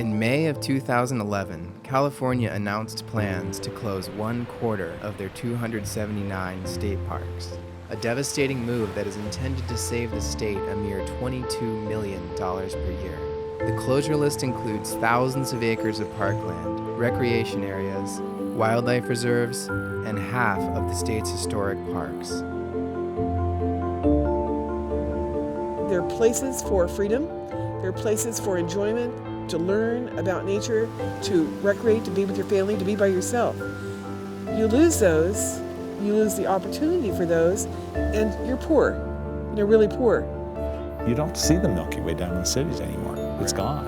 In May of 2011, California announced plans to close 1/4 of their 279 state parks, a devastating move that is intended to save the state a mere $22 million per year. The closure list includes thousands of acres of parkland, recreation areas, wildlife reserves, and half of the state's historic parks. There are places for freedom, there are places for enjoyment, to learn about nature, to recreate, to be with your family, to be by yourself. You lose those, you lose the opportunity for those, and you're poor. You're really poor. You don't see the Milky Way down in the cities anymore. It's gone.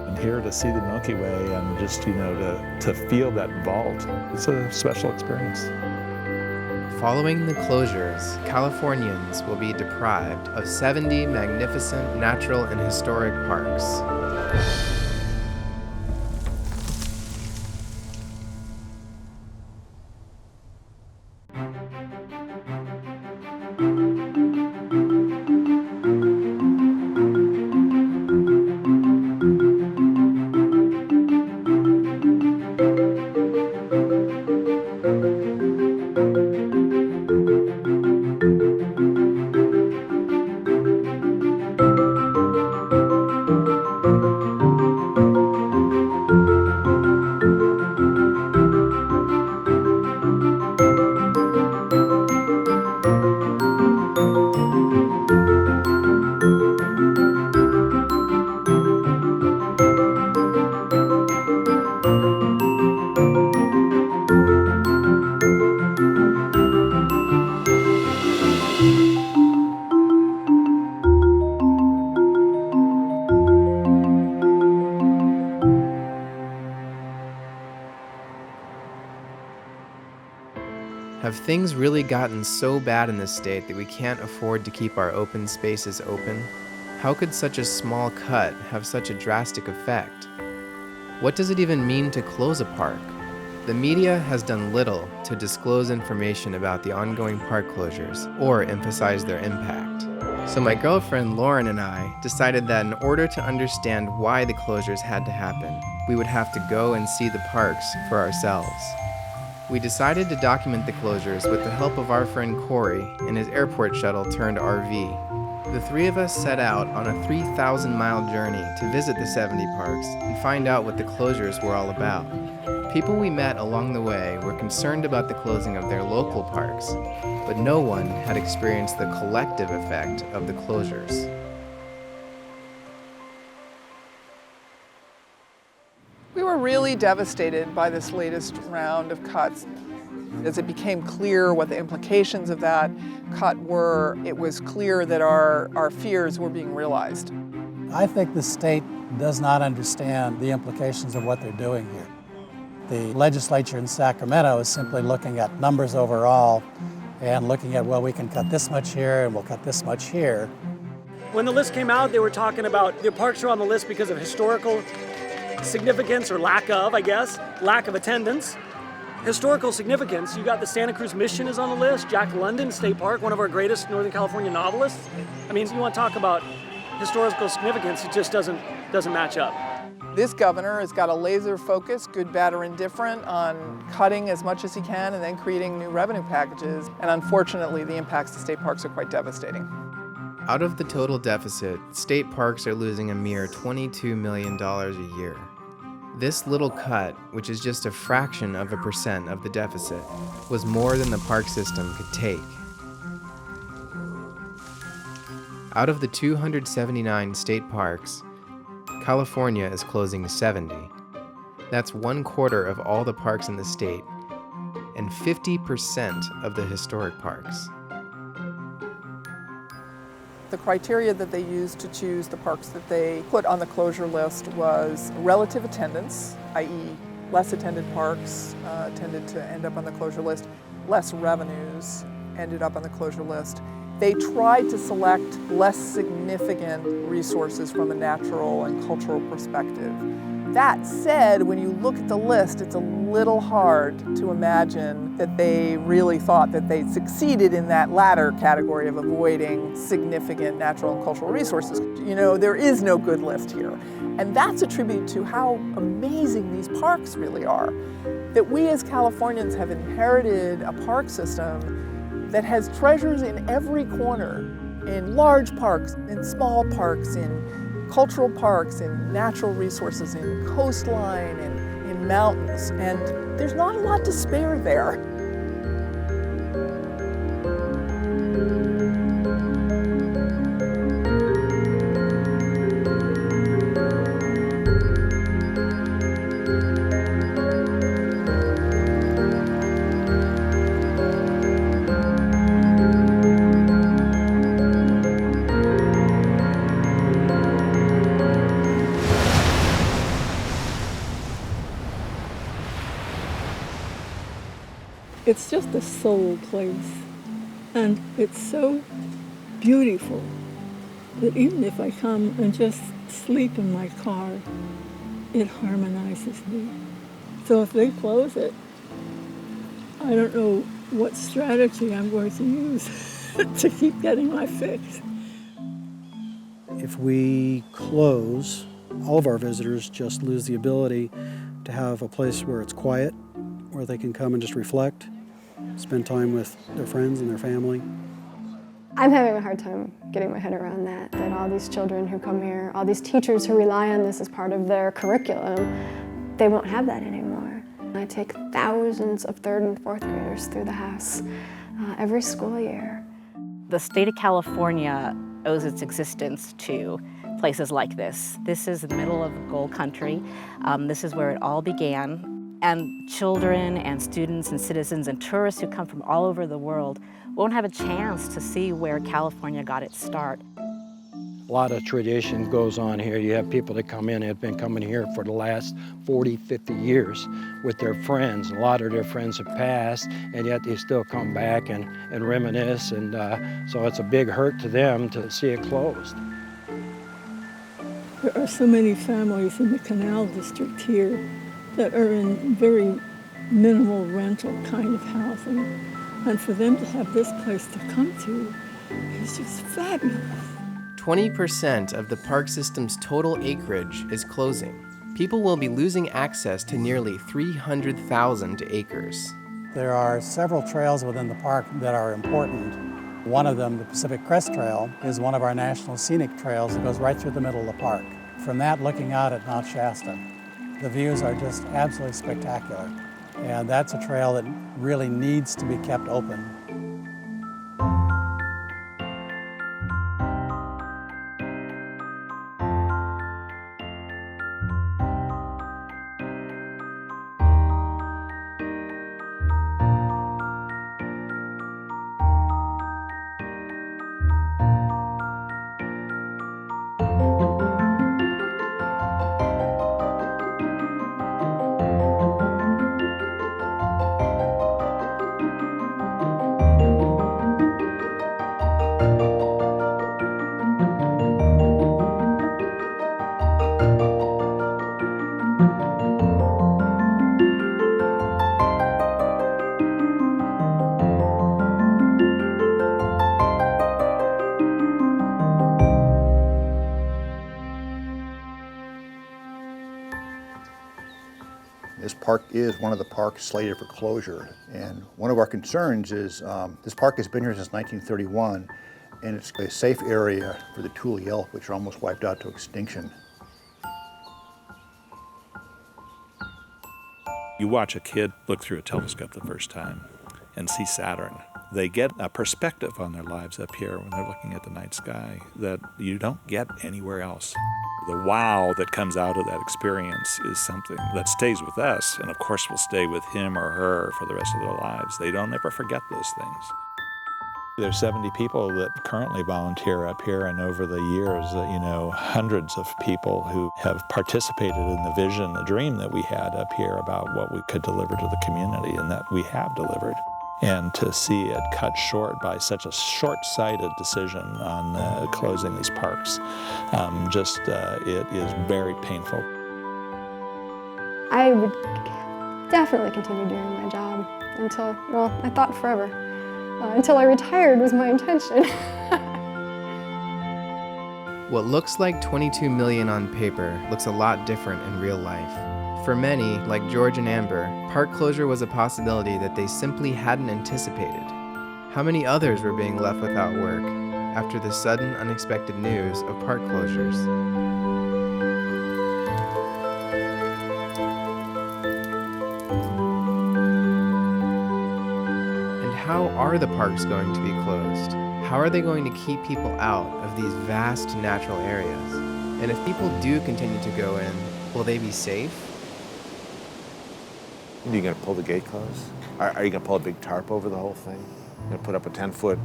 And here to see the Milky Way and just, to feel that vault, it's a special experience. Following the closures, Californians will be deprived of 70 magnificent natural and historic parks. Have things really gotten so bad in this state that we can't afford to keep our open spaces open? How could such a small cut have such a drastic effect? What does it even mean to close a park? The media has done little to disclose information about the ongoing park closures or emphasize their impact. So my girlfriend Lauren and I decided that in order to understand why the closures had to happen, we would have to go and see the parks for ourselves. We decided to document the closures with the help of our friend Corey in his airport shuttle turned RV. The three of us set out on a 3,000-mile journey to visit the 70 parks and find out what the closures were all about. People we met along the way were concerned about the closing of their local parks, but no one had experienced the collective effect of the closures. We were really devastated by this latest round of cuts. As it became clear what the implications of that cut were, it was clear that our fears were being realized. I think the state does not understand the implications of what they're doing here. The legislature in Sacramento is simply looking at numbers overall and looking at, well, we can cut this much here and we'll cut this much here. When the list came out, they were talking about the parks are on the list because of historical significance or lack of, lack of attendance. Historical significance, you got the Santa Cruz Mission is on the list, Jack London State Park, one of our greatest Northern California novelists. I mean, you want to talk about historical significance, it just doesn't match up. This governor has got a laser focus, good, bad, or indifferent, on cutting as much as he can and then creating new revenue packages. And unfortunately, the impacts to state parks are quite devastating. Out of the total deficit, state parks are losing a mere $22 million a year. This little cut, which is just a fraction of a percent of the deficit, was more than the park system could take. Out of the 279 state parks, California is closing 70. That's 1/4 of all the parks in the state, and 50% of the historic parks. The criteria that they used to choose the parks that they put on the closure list was relative attendance, i.e. less attended parks tended to end up on the closure list, less revenues ended up on the closure list. They tried to select less significant resources from a natural and cultural perspective. That said, when you look at the list, it's a little hard to imagine that they really thought that they succeeded in that latter category of avoiding significant natural and cultural resources. You know, there is no good list here. And that's a tribute to how amazing these parks really are. That we as Californians have inherited a park system that has treasures in every corner, in large parks, in small parks, in cultural parks, in natural resources, in coastline, in mountains, and there's not a lot to spare there. It's just a soul place, and it's so beautiful that even if I come and just sleep in my car, it harmonizes me. So if they close it, I don't know what strategy I'm going to use to keep getting my fix. If we close, all of our visitors just lose the ability to have a place where it's quiet, where they can come and just reflect, spend time with their friends and their family. I'm having a hard time getting my head around that all these children who come here, all these teachers who rely on this as part of their curriculum, they won't have that anymore. I take thousands of 3rd and 4th graders through the house every school year. The state of California owes its existence to places like this. This is the middle of gold country. This is where it all began. And children and students and citizens and tourists who come from all over the world won't have a chance to see where California got its start. A lot of tradition goes on here. You have people that come in and have been coming here for the last 40, 50 years with their friends. A lot of their friends have passed, and yet they still come back and reminisce. And so it's a big hurt to them to see it closed. There are so many families in the Canal District here that are in very minimal rental kind of housing. And for them to have this place to come to is just fabulous. 20% of the park system's total acreage is closing. People will be losing access to nearly 300,000 acres. There are several trails within the park that are important. One of them, the Pacific Crest Trail, is one of our national scenic trails that goes right through the middle of the park. From that, looking out at Mount Shasta, the views are just absolutely spectacular. And that's a trail that really needs to be kept open. This park is one of the parks slated for closure, and one of our concerns is this park has been here since 1931, and it's a safe area for the Tule elk, which are almost wiped out to extinction. You watch a kid look through a telescope the first time and see Saturn. They get a perspective on their lives up here when they're looking at the night sky that you don't get anywhere else. The wow that comes out of that experience is something that stays with us, and of course will stay with him or her for the rest of their lives. They don't ever forget those things. There's 70 people that currently volunteer up here, and over the years, hundreds of people who have participated in the vision, the dream that we had up here about what we could deliver to the community, and that we have delivered. And to see it cut short by such a short-sighted decision on closing these parks, it is very painful. I would definitely continue doing my job until, well, I thought forever. Until I retired was my intention. What looks like 22 million on paper looks a lot different in real life. For many, like George and Amber, park closure was a possibility that they simply hadn't anticipated. How many others were being left without work after the sudden, unexpected news of park closures? And how are the parks going to be closed? How are they going to keep people out of these vast natural areas? And if people do continue to go in, will they be safe? Are you going to pull the gate closed? Are you going to pull a big tarp over the whole thing? You're going to put up a 10-foot,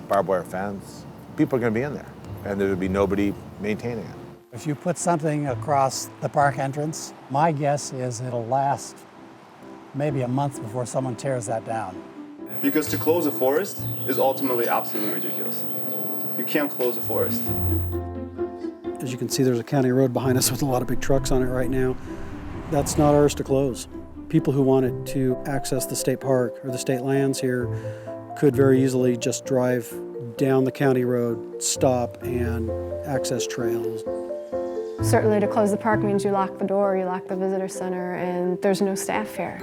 barbed wire fence? People are going to be in there, and there will be nobody maintaining it. If you put something across the park entrance, my guess is it'll last maybe a month before someone tears that down. Because to close a forest is ultimately absolutely ridiculous. You can't close a forest. As you can see, there's a county road behind us with a lot of big trucks on it right now. That's not ours to close. People who wanted to access the state park or the state lands here could very easily just drive down the county road, stop, and access trails. Certainly to close the park means you lock the door, you lock the visitor center, and there's no staff here.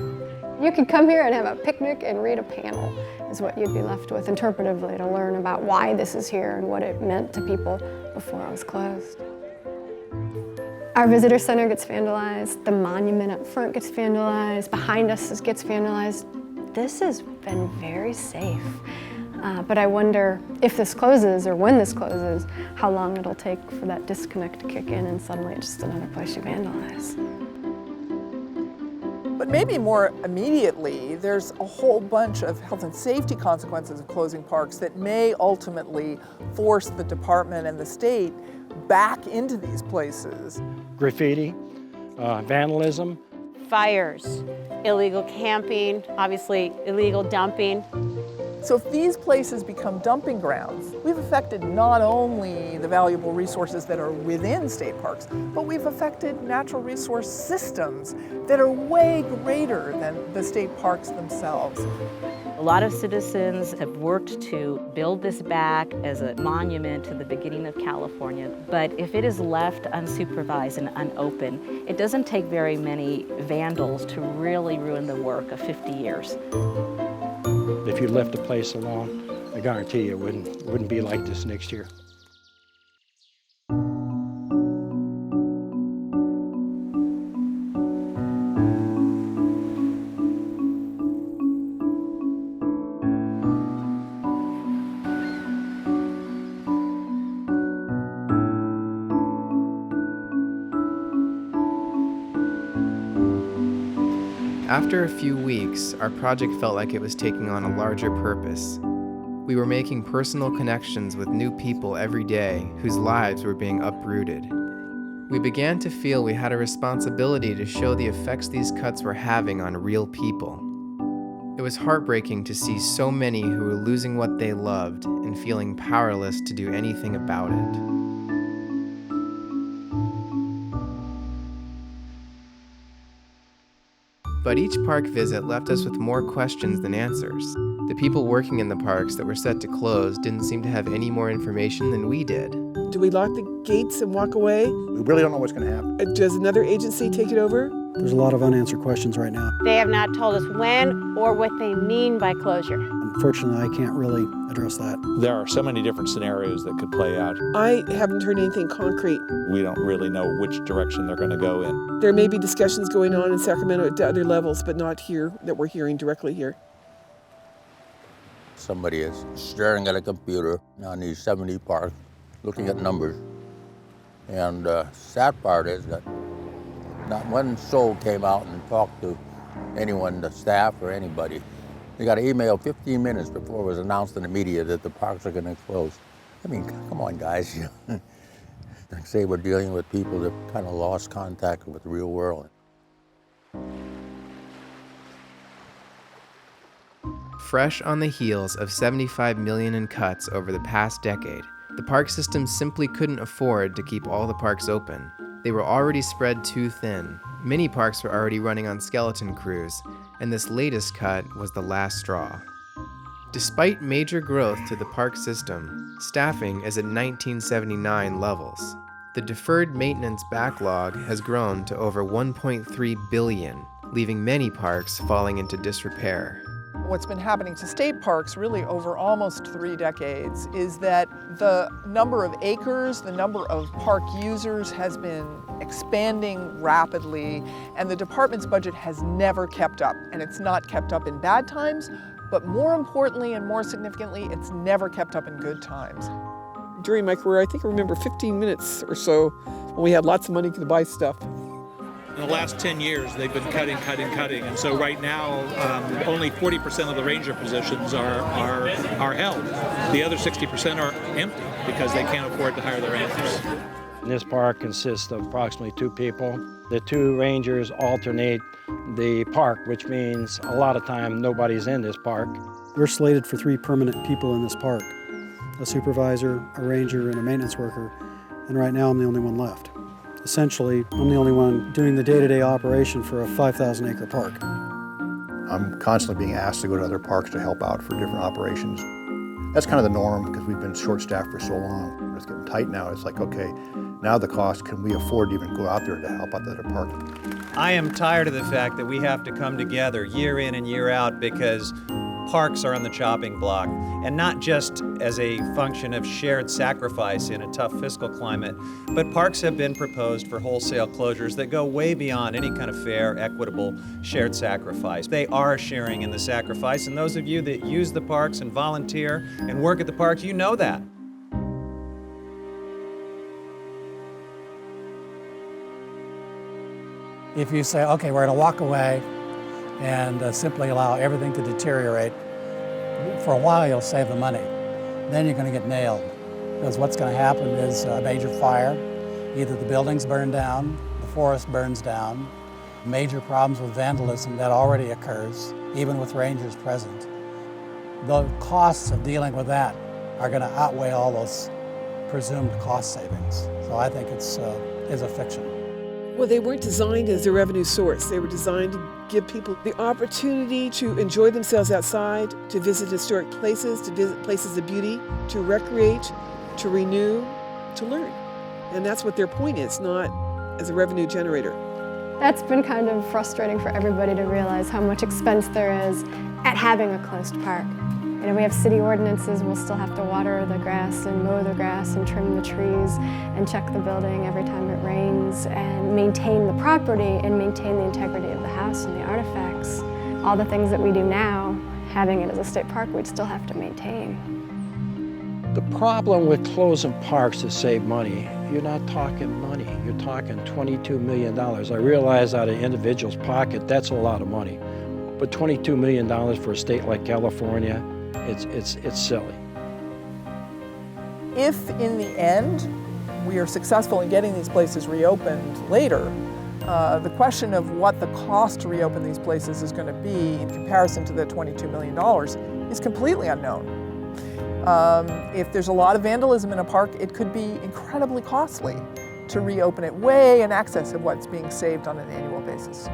You could come here and have a picnic and read a panel is what you'd be left with interpretively to learn about why this is here and what it meant to people before it was closed. Our visitor center gets vandalized, the monument up front gets vandalized, behind us gets vandalized. This has been very safe. But I wonder if this closes, or when this closes, how long it'll take for that disconnect to kick in and suddenly it's just another place you vandalize. But maybe more immediately, there's a whole bunch of health and safety consequences of closing parks that may ultimately force the department and the state back into these places. Graffiti, vandalism. Fires, illegal camping, obviously illegal dumping. So if these places become dumping grounds, we've affected not only the valuable resources that are within state parks, but we've affected natural resource systems that are way greater than the state parks themselves. A lot of citizens have worked to build this back as a monument to the beginning of California, but if it is left unsupervised and unopened, it doesn't take very many vandals to really ruin the work of 50 years. If you left the place alone, I guarantee you it wouldn't be like this next year. After a few weeks, our project felt like it was taking on a larger purpose. We were making personal connections with new people every day whose lives were being uprooted. We began to feel we had a responsibility to show the effects these cuts were having on real people. It was heartbreaking to see so many who were losing what they loved and feeling powerless to do anything about it. But each park visit left us with more questions than answers. The people working in the parks that were set to close didn't seem to have any more information than we did. Do we lock the gates and walk away? We really don't know what's going to happen. Does another agency take it over? There's a lot of unanswered questions right now. They have not told us when or what they mean by closure. Unfortunately, I can't really address that. There are so many different scenarios that could play out. I haven't heard anything concrete. We don't really know which direction they're going to go in. There may be discussions going on in Sacramento at other levels, but not here that we're hearing directly here. Somebody is staring at a computer on these 70 parks, looking at numbers. And the sad part is that not one soul came out and talked to anyone, the staff or anybody. They got an email 15 minutes before it was announced in the media that the parks are going to close. I mean, come on, guys. Like say we're dealing with people that kind of lost contact with the real world. Fresh on the heels of 75 million in cuts over the past decade, the park system simply couldn't afford to keep all the parks open. They were already spread too thin. Many parks were already running on skeleton crews, and this latest cut was the last straw. Despite major growth to the park system, staffing is at 1979 levels. The deferred maintenance backlog has grown to over $1.3 billion, leaving many parks falling into disrepair. What's been happening to state parks really over almost 3 decades is that the number of acres, the number of park users has been expanding rapidly, and the department's budget has never kept up. And it's not kept up in bad times, but more importantly and more significantly, it's never kept up in good times. During my career, I think I remember 15 minutes or so when we had lots of money to buy stuff. In the last 10 years, they've been cutting. And so right now, only 40% of the ranger positions are held. The other 60% are empty because they can't afford to hire the rangers. This park consists of approximately 2 people. The 2 rangers alternate the park, which means a lot of time nobody's in this park. We're slated for 3 permanent people in this park, a supervisor, a ranger, and a maintenance worker, and right now I'm the only one left. Essentially, I'm the only one doing the day-to-day operation for a 5,000-acre park. I'm constantly being asked to go to other parks to help out for different operations. That's kind of the norm because we've been short-staffed for so long. It's getting tight now. It's like, okay, now the cost, can we afford to even go out there to help out the other park? I am tired of the fact that we have to come together year in and year out because parks are on the chopping block, and not just as a function of shared sacrifice in a tough fiscal climate, but parks have been proposed for wholesale closures that go way beyond any kind of fair, equitable, shared sacrifice. They are sharing in the sacrifice, and those of you that use the parks and volunteer and work at the parks, you know that. If you say, okay, we're going to walk away and simply allow everything to deteriorate, for a while you'll save the money. Then you're going to get nailed. Because what's going to happen is a major fire. Either the buildings burn down, the forest burns down, major problems with vandalism that already occurs, even with rangers present. The costs of dealing with that are going to outweigh all those presumed cost savings. So I think it's a fiction. Well, they weren't designed as a revenue source. They were designed to give people the opportunity to enjoy themselves outside, to visit historic places, to visit places of beauty, to recreate, to renew, to learn. And that's what their point is, not as a revenue generator. That's been kind of frustrating for everybody to realize how much expense there is at having a closed park. You know, we have city ordinances, we'll still have to water the grass and mow the grass and trim the trees and check the building every time it rains and maintain the property and maintain the integrity of the house and the artifacts. All the things that we do now, having it as a state park, we'd still have to maintain. The problem with closing parks to save money, you're not talking money, you're talking $22 million. I realize out of an individual's pocket, that's a lot of money. But $22 million for a state like California, it's silly. If in the end we are successful in getting these places reopened later, the question of what the cost to reopen these places is going to be in comparison to the $22 million is completely unknown. If there's a lot of vandalism in a park, it could be incredibly costly to reopen it, way in excess of what's being saved on an annual basis.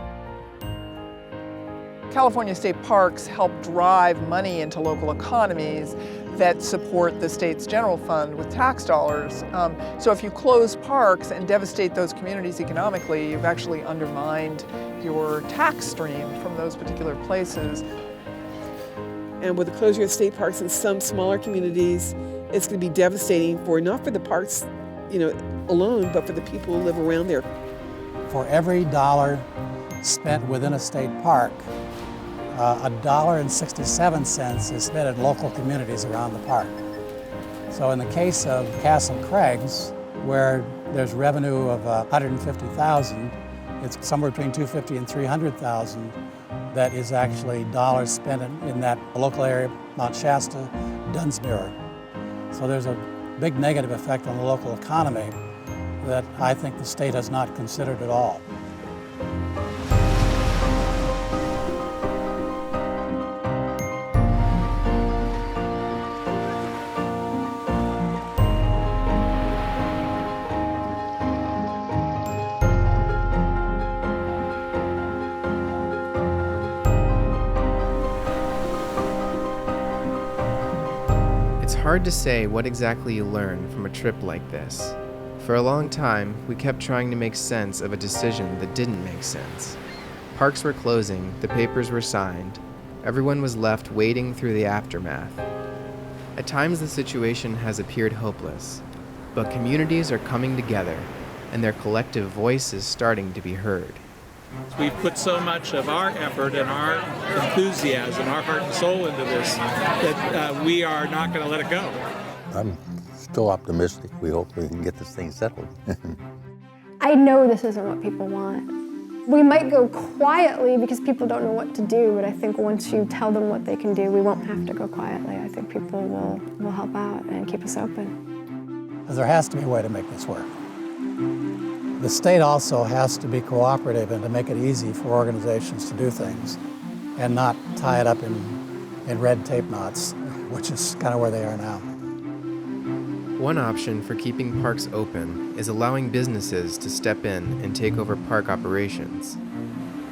California state parks help drive money into local economies that support the state's general fund with tax dollars. So if you close parks and devastate those communities economically, you've actually undermined your tax stream from those particular places. And with the closure of state parks in some smaller communities, it's going to be devastating for not for the parks, alone, but for the people who live around there. For every dollar spent within a state park, $1.67 is spent in local communities around the park. So in the case of Castle Crags, where there's revenue of $150,000, it's somewhere between $250,000 and $300,000 that is actually dollars spent in that local area, Mount Shasta, Dunsmuir. So there's a big negative effect on the local economy that I think the state has not considered at all. hard to say what exactly you learn from a trip like this. For a long time, we kept trying to make sense of a decision that didn't make sense. Parks were closing, the papers were signed, everyone was left wading through the aftermath. At times the situation has appeared hopeless, but communities are coming together, and their collective voice is starting to be heard. We've put so much of our effort and our enthusiasm, our heart and soul into this that we are not going to let it go. I'm still optimistic. We hope we can get this thing settled. I know this isn't what people want. We might go quietly because people don't know what to do, but I think once you tell them what they can do, we won't have to go quietly. I think people will help out and keep us open. Because there has to be a way to make this work. The state also has to be cooperative and to make it easy for organizations to do things and not tie it up in red tape knots, which is kind of where they are now. One option for keeping parks open is allowing businesses to step in and take over park operations.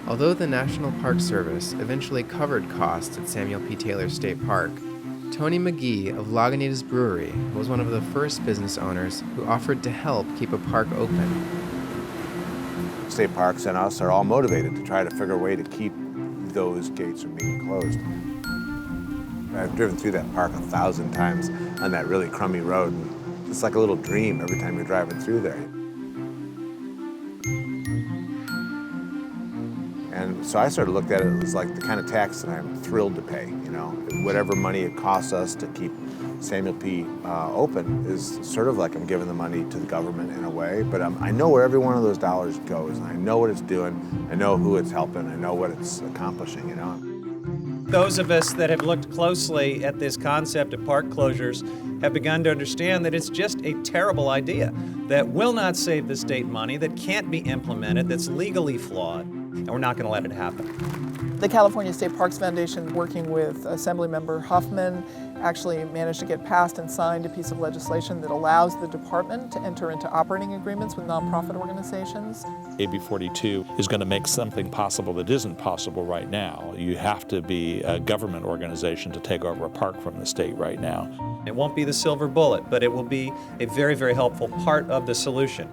Although the National Park Service eventually covered costs at Samuel P. Taylor State Park, Tony McGee of Lagunitas Brewery was one of the first business owners who offered to help keep a park open. State parks and us are all motivated to try to figure a way to keep those gates from being closed. I've driven through that park 1,000 times on that really crummy road, and it's like a little dream every time you're driving through there. And so I sort of looked at it as like the kind of tax that I'm thrilled to pay, you know. Whatever money it costs us to keep Samuel P. open is sort of like I'm giving the money to the government in a way, but I know where every one of those dollars goes, and I know what it's doing, I know who it's helping, I know what it's accomplishing, you know. Those of us that have looked closely at this concept of park closures have begun to understand that it's just a terrible idea that will not save the state money, that can't be implemented, that's legally flawed, and we're not going to let it happen. The California State Parks Foundation, working with Assemblymember Huffman, actually managed to get passed and signed a piece of legislation that allows the department to enter into operating agreements with nonprofit organizations. AB 42 is going to make something possible that isn't possible right now. You have to be a government organization to take over a park from the state right now. It won't be the silver bullet, but it will be a very, very helpful part of the solution.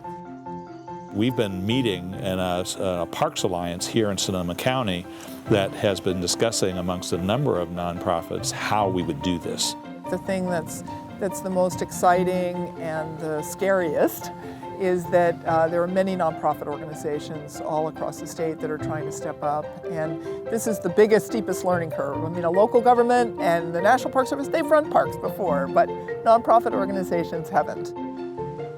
We've been meeting in a Parks Alliance here in Sonoma County that has been discussing amongst a number of nonprofits how we would do this. The thing that's the most exciting and the scariest is that there are many nonprofit organizations all across the state that are trying to step up, and this is the biggest, steepest learning curve. I mean, a local government and the National Park Service, they've run parks before, but nonprofit organizations haven't.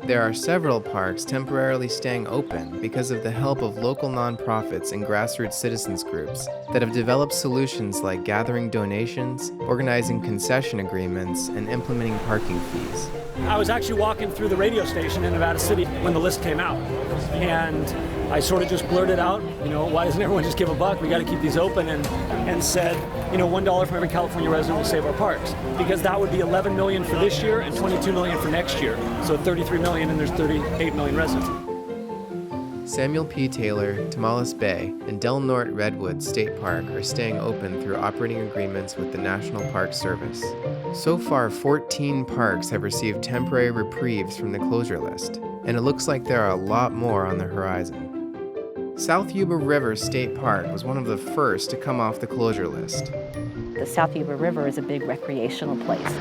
There are several parks temporarily staying open because of the help of local nonprofits and grassroots citizens groups that have developed solutions like gathering donations, organizing concession agreements, and implementing parking fees. I was actually walking through the radio station in Nevada City when the list came out, and I sort of just blurted out, you know, why doesn't everyone just give $1? We got to keep these open, and said, you know, $1 for every California resident will save our parks, because that would be $11 million for this year and $22 million for next year. So $33 million, and there's 38 million residents. Samuel P. Taylor, Tamales Bay, and Del Norte Redwood State Park are staying open through operating agreements with the National Park Service. So far, 14 parks have received temporary reprieves from the closure list, and it looks like there are a lot more on the horizon. South Yuba River State Park was one of the first to come off the closure list. The South Yuba River is a big recreational place,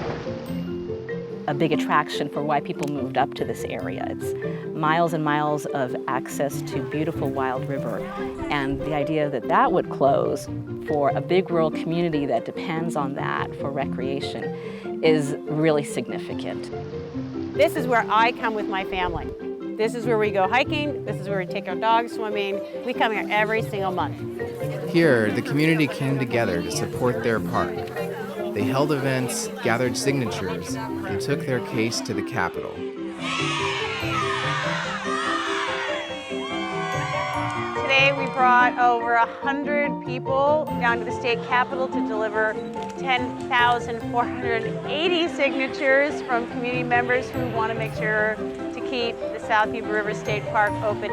a big attraction for why people moved up to this area. It's miles and miles of access to beautiful wild river, and the idea that that would close for a big rural community that depends on that for recreation is really significant. This is where I come with my family. This is where we go hiking. This is where we take our dogs swimming. We come here every single month. Here, the community came together to support their park. They held events, gathered signatures, and took their case to the Capitol. Today we brought over 100 people down to the state capitol to deliver 10,480 signatures from community members who want to make sure to keep the South Yuba River State Park open.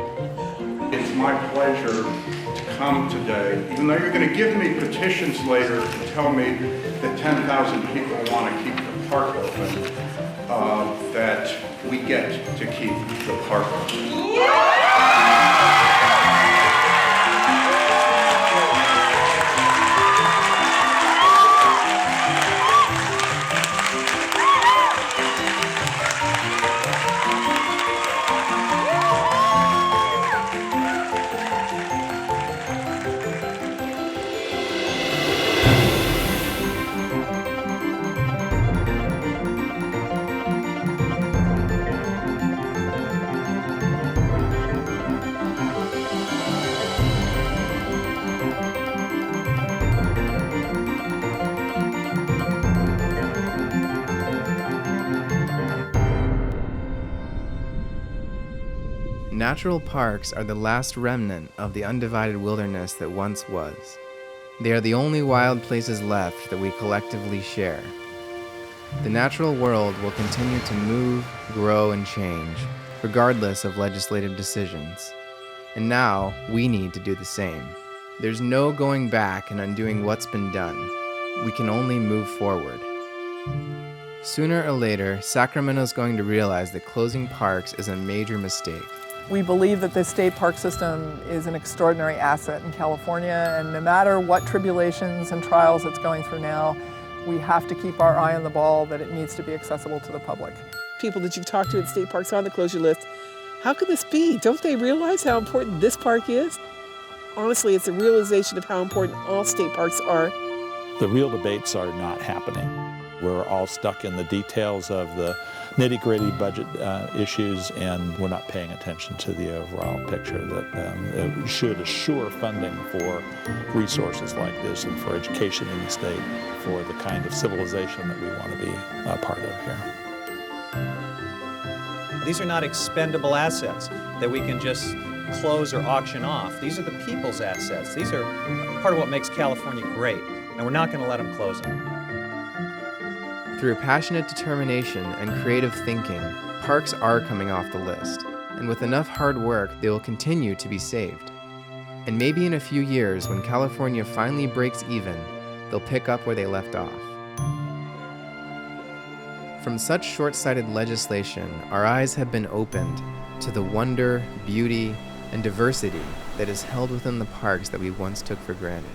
It's my pleasure to come today, even though you're going to give me petitions later to tell me that 10,000 people want to keep the park open, that we get to keep the park open. Natural parks are the last remnant of the undivided wilderness that once was. They are the only wild places left that we collectively share. The natural world will continue to move, grow, and change, regardless of legislative decisions. And now, we need to do the same. There's no going back and undoing what's been done. We can only move forward. Sooner or later, Sacramento's going to realize that closing parks is a major mistake. We believe that the state park system is an extraordinary asset in California, and no matter what tribulations and trials it's going through now, we have to keep our eye on the ball that it needs to be accessible to the public. People that you've talked to at state parks on the closure list, how could this be? Don't they realize how important this park is? Honestly, it's a realization of how important all state parks are. The real debates are not happening. We're all stuck in the details of the nitty-gritty budget issues, and we're not paying attention to the overall picture that it should assure funding for resources like this and for education in the state, for the kind of civilization that we want to be a part of here. These are not expendable assets that we can just close or auction off. These are the people's assets. These are part of what makes California great, and we're not going to let them close them. Through passionate determination and creative thinking, parks are coming off the list, and with enough hard work, they will continue to be saved. And maybe in a few years, when California finally breaks even, they'll pick up where they left off. From such short-sighted legislation, our eyes have been opened to the wonder, beauty, and diversity that is held within the parks that we once took for granted.